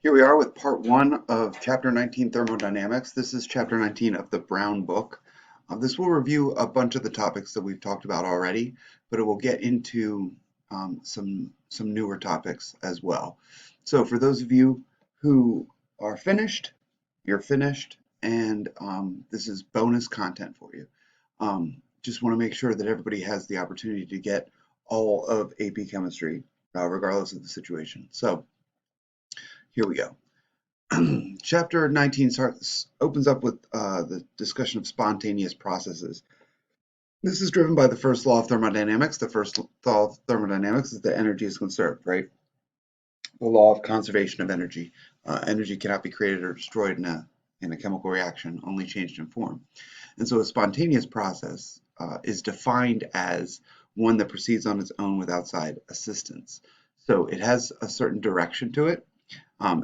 Here we are with part one of chapter 19, Thermodynamics. This is chapter 19 of the Brown book. This will review a bunch of the topics that we've talked about already, but it will get into some newer topics as well. So for those of you who are finished, you're finished, and this is bonus content for you. Just want to make sure that everybody has the opportunity to get all of AP Chemistry, regardless of the situation. So here we go. Chapter 19 opens up with the discussion of spontaneous processes. This is driven by the first law of thermodynamics. The first law of thermodynamics is that energy is conserved, right? The law of conservation of energy. Energy cannot be created or destroyed in a chemical reaction, only changed in form. And so a spontaneous process is defined as one that proceeds on its own with outside assistance. So it has a certain direction to it,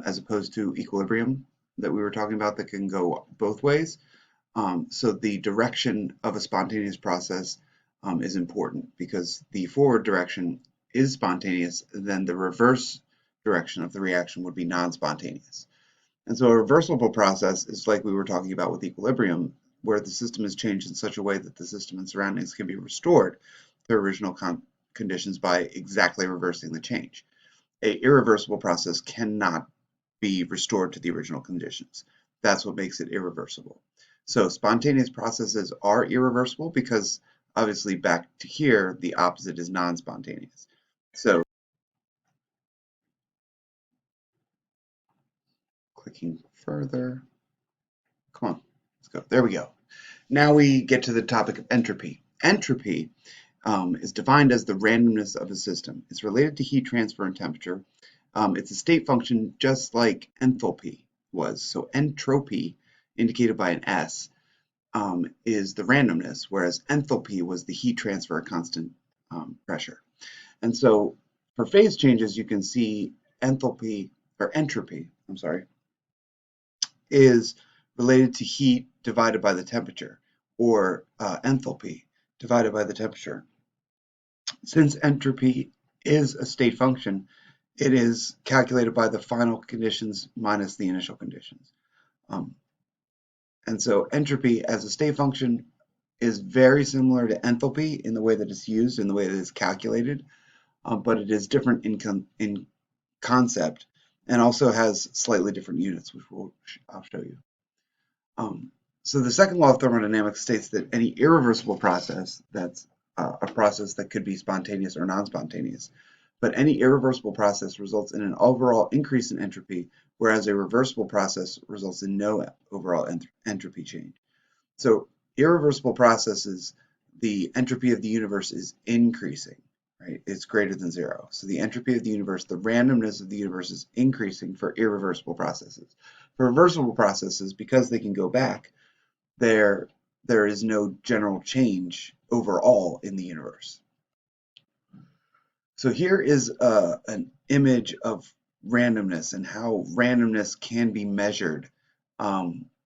as opposed to equilibrium that we were talking about that can go both ways. So the direction of a spontaneous process is important because the forward direction is spontaneous, then the reverse direction of the reaction would be non-spontaneous. And so a reversible process is like we were talking about with equilibrium, where the system is changed in such a way that the system and surroundings can be restored to original conditions by exactly reversing the change. An irreversible process cannot be restored to the original conditions. That's what makes it irreversible. So spontaneous processes are irreversible because obviously back to here, the opposite is non-spontaneous. So clicking further, come on, let's go. There we go. Now we get to the topic of entropy. Entropy is defined as the randomness of a system. It's related to heat transfer and temperature. It's a state function just like enthalpy was. So entropy, indicated by an S, is the randomness, whereas enthalpy was the heat transfer at constant pressure. And so for phase changes, you can see entropy, is related to heat divided by the temperature, or enthalpy divided by the temperature. Since entropy is a state function, it is calculated by the final conditions minus the initial conditions. And so entropy as a state function is very similar to enthalpy in the way that it's used, in the way that it's calculated, but it is different in concept and also has slightly different units, which I'll show you. So the second law of thermodynamics states that any irreversible process, that's a process that could be spontaneous or non-spontaneous, but any irreversible process results in an overall increase in entropy, whereas a reversible process results in no overall entropy change. So irreversible processes, the entropy of the universe is increasing, right? It's greater than zero. So the entropy of the universe, the randomness of the universe is increasing for irreversible processes. For reversible processes, because they can go back, there is no general change overall in the universe. So here is an image of randomness and how randomness can be measured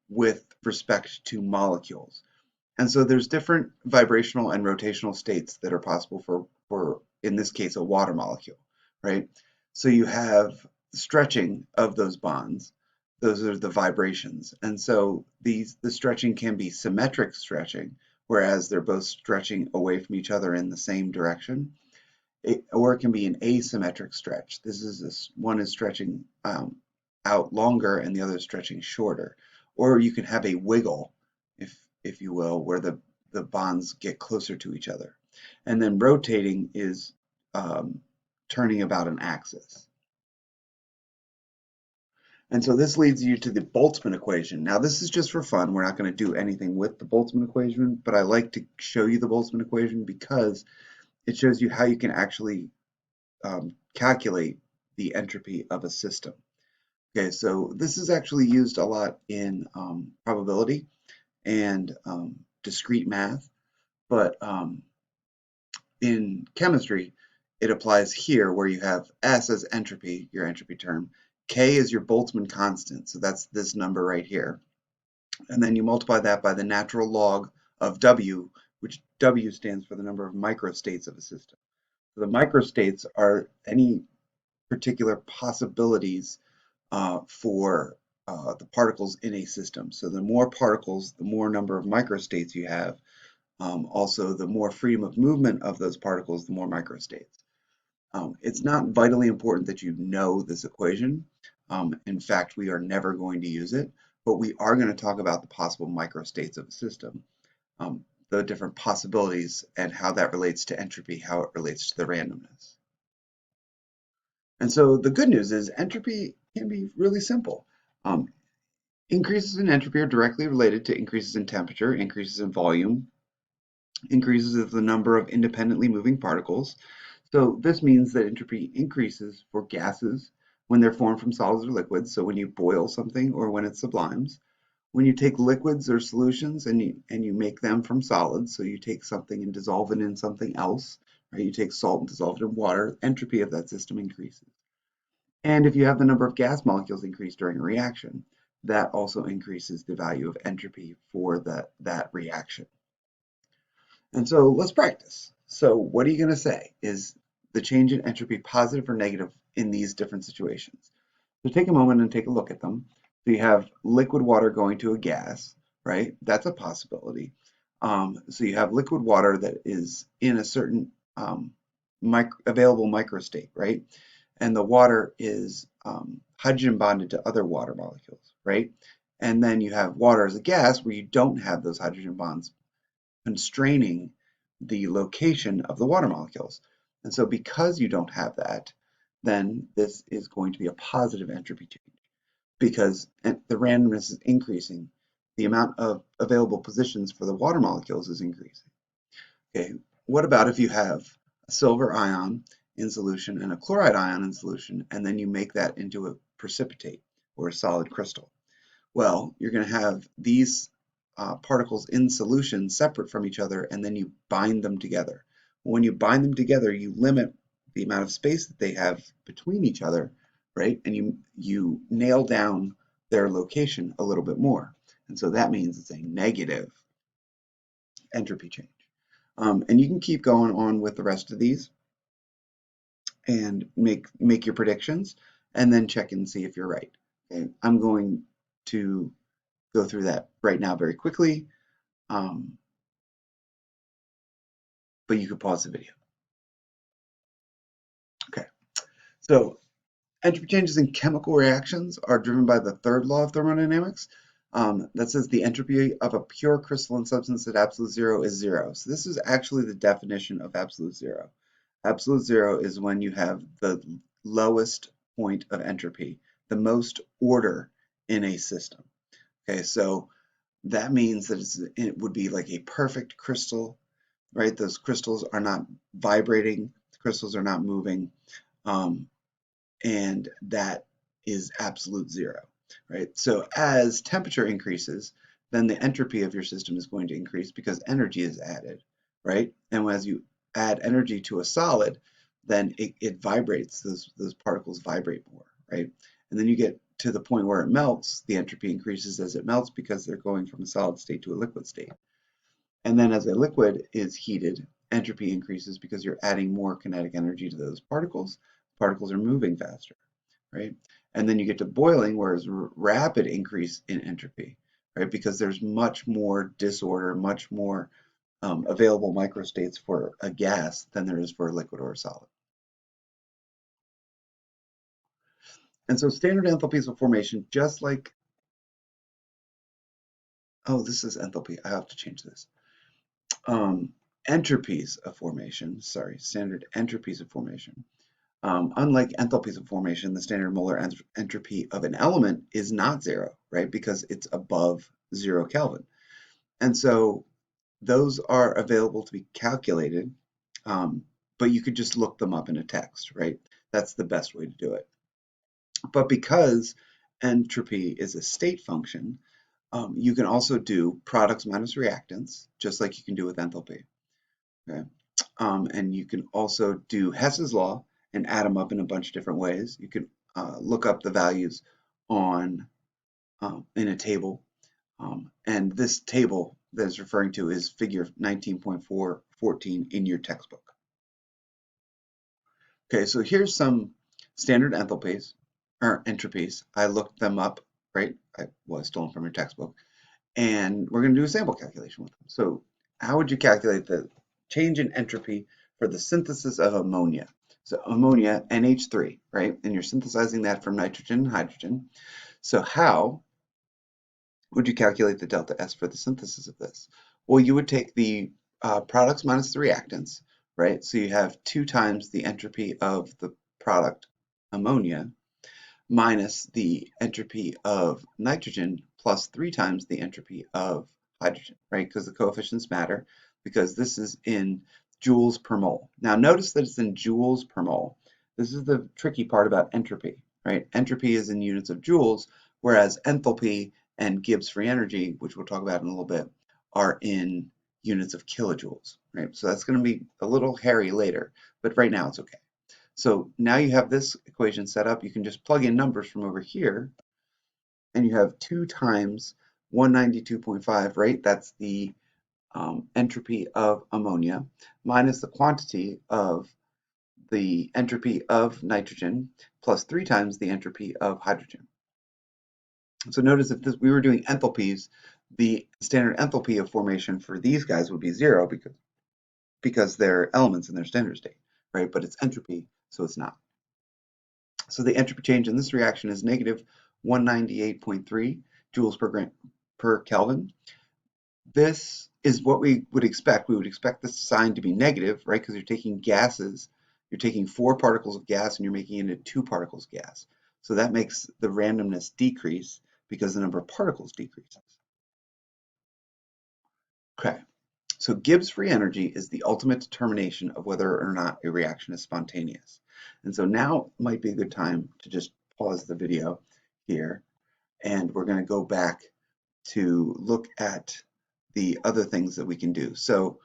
with respect to molecules. And so there's different vibrational and rotational states that are possible for in this case, a water molecule, right? So you have stretching of those bonds. Those are the vibrations. And so the stretching can be symmetric stretching, whereas they're both stretching away from each other in the same direction. Or it can be an asymmetric stretch. One is stretching out longer and the other is stretching shorter. Or you can have a wiggle, if you will, where the bonds get closer to each other. And then rotating is turning about an axis. And so this leads you to the Boltzmann equation. Now this is just for fun. We're not going to do anything with the Boltzmann equation, but I like to show you the Boltzmann equation because it shows you how you can actually calculate the entropy of a system. Okay, so this is actually used a lot in probability and discrete math, but in chemistry, it applies here where you have S as entropy, your entropy term, K is your Boltzmann constant, so that's this number right here, and then you multiply that by the natural log of W, which W stands for the number of microstates of a system. So the microstates are any particular possibilities for the particles in a system. So the more particles, the more number of microstates you have. Also, the more freedom of movement of those particles, the more microstates. It's not vitally important that you know this equation. In fact, we are never going to use it, but we are going to talk about the possible microstates of a system, the different possibilities, and how that relates to entropy, how it relates to the randomness. And so the good news is entropy can be really simple. Increases in entropy are directly related to increases in temperature, increases in volume, increases of the number of independently moving particles. So this means that entropy increases for gases when they're formed from solids or liquids, so when you boil something or when it sublimes. When you take liquids or solutions and you make them from solids, so you take something and dissolve it in something else, right? You take salt and dissolve it in water, entropy of that system increases. And if you have the number of gas molecules increase during a reaction, that also increases the value of entropy for that reaction. And so let's practice. So what are you going to say? Is the change in entropy positive or negative in these different situations? So take a moment and take a look at them. So you have liquid water going to a gas, right? That's a possibility. So you have liquid water that is in a certain available microstate, right? And the water is hydrogen bonded to other water molecules, right? And then you have water as a gas where you don't have those hydrogen bonds constraining the location of the water molecules. And so because you don't have that, then this is going to be a positive entropy change because the randomness is increasing. The amount of available positions for the water molecules is increasing. Okay, what about if you have a silver ion in solution and a chloride ion in solution, and then you make that into a precipitate or a solid crystal? Well, you're going to have these particles in solution separate from each other, and then you bind them together. When you bind them together, you limit the amount of space that they have between each other, right? And you nail down their location a little bit more. And so that means it's a negative entropy change. And you can keep going on with the rest of these and make your predictions and then check and see if you're right. Okay, I'm going to go through that right now very quickly, but you could pause the video. Okay, so entropy changes in chemical reactions are driven by the third law of thermodynamics. That says the entropy of a pure crystalline substance at absolute zero is zero. So this is actually the definition of absolute zero. Absolute zero is when you have the lowest point of entropy, the most order in a system. Okay, so that means that it would be like a perfect crystal, right? Those crystals are not vibrating, the crystals are not moving, and that is absolute zero, right? So as temperature increases, then the entropy of your system is going to increase because energy is added, right? And as you add energy to a solid, then it vibrates, those particles vibrate more, right? And then you get to the point where it melts, the entropy increases as it melts because they're going from a solid state to a liquid state. And then as a liquid is heated, entropy increases because you're adding more kinetic energy to those particles. Particles are moving faster, right? And then you get to boiling, where there's rapid increase in entropy, right? Because there's much more disorder, much more available microstates for a gas than there is for a liquid or a solid. And so standard enthalpies of formation, just like, oh, this is enthalpy. I have to change this. Entropies of formation, sorry, standard entropies of formation. Unlike enthalpies of formation, the standard molar entropy of an element is not zero, right? Because it's above 0 Kelvin. And so those are available to be calculated, but you could just look them up in a text, right? That's the best way to do it. But because entropy is a state function, you can also do products minus reactants, just like you can do with enthalpy. Okay? And you can also do Hess's law and add them up in a bunch of different ways. You can look up the values on in a table. And this table that is referring to is figure 19.414 in your textbook. Okay, so here's some standard enthalpies, or entropies. I looked them up, right? I stole them from your textbook. And we're going to do a sample calculation with them. So how would you calculate the change in entropy for the synthesis of ammonia? So ammonia, NH3, right? And you're synthesizing that from nitrogen and hydrogen. So how would you calculate the delta S for the synthesis of this? Well, you would take the products minus the reactants, right? So you have 2 times the entropy of the product ammonia minus the entropy of nitrogen plus 3 times the entropy of hydrogen, right? Because the coefficients matter, because this is in joules per mole. Now notice that it's in joules per mole. This is the tricky part about entropy, right? Entropy is in units of joules, whereas enthalpy and Gibbs free energy, which we'll talk about in a little bit, are in units of kilojoules, right? So that's going to be a little hairy later, but right now it's okay. So now you have this equation set up. You can just plug in numbers from over here, and you have 2 times 192.5, right? That's the entropy of ammonia minus the quantity of the entropy of nitrogen plus 3 times the entropy of hydrogen. So notice if we were doing enthalpies, the standard enthalpy of formation for these guys would be 0 because they're elements in their standard state, right? But it's entropy, so it's not. So the entropy change in this reaction is negative 198.3 joules per Kelvin. This is what we would expect. We would expect this sign to be negative, right? Because you're taking gases. You're taking 4 particles of gas and you're making it into 2 particles of gas. So that makes the randomness decrease because the number of particles decreases. Okay. So Gibbs free energy is the ultimate determination of whether or not a reaction is spontaneous. And so now might be a good time to just pause the video here, and we're going to go back to look at the other things that we can do. So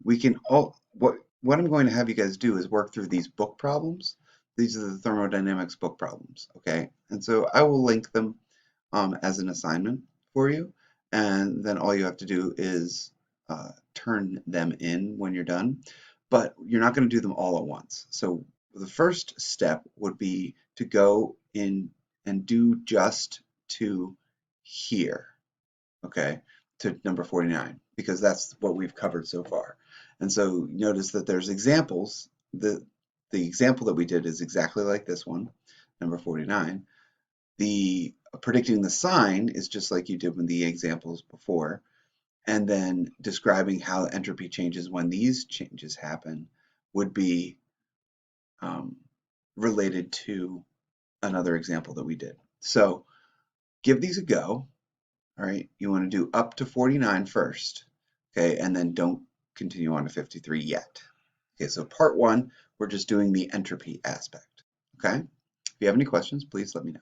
we can what I'm going to have you guys do is work through these book problems. These are the thermodynamics book problems, okay? And so I will link them as an assignment for you, and then all you have to do is turn them in when you're done, but you're not going to do them all at once. So the first step would be to go in and do just to here, okay, to number 49, because that's what we've covered so far. And so notice that there's examples. The example that we did is exactly like this one, number 49. The predicting the sign is just like you did with the examples before. And then describing how entropy changes when these changes happen would be related to another example that we did. So give these a go. All right, you want to do up to 49 first, okay, and then don't continue on to 53 yet. Okay, so part 1, we're just doing the entropy aspect, okay? If you have any questions, please let me know.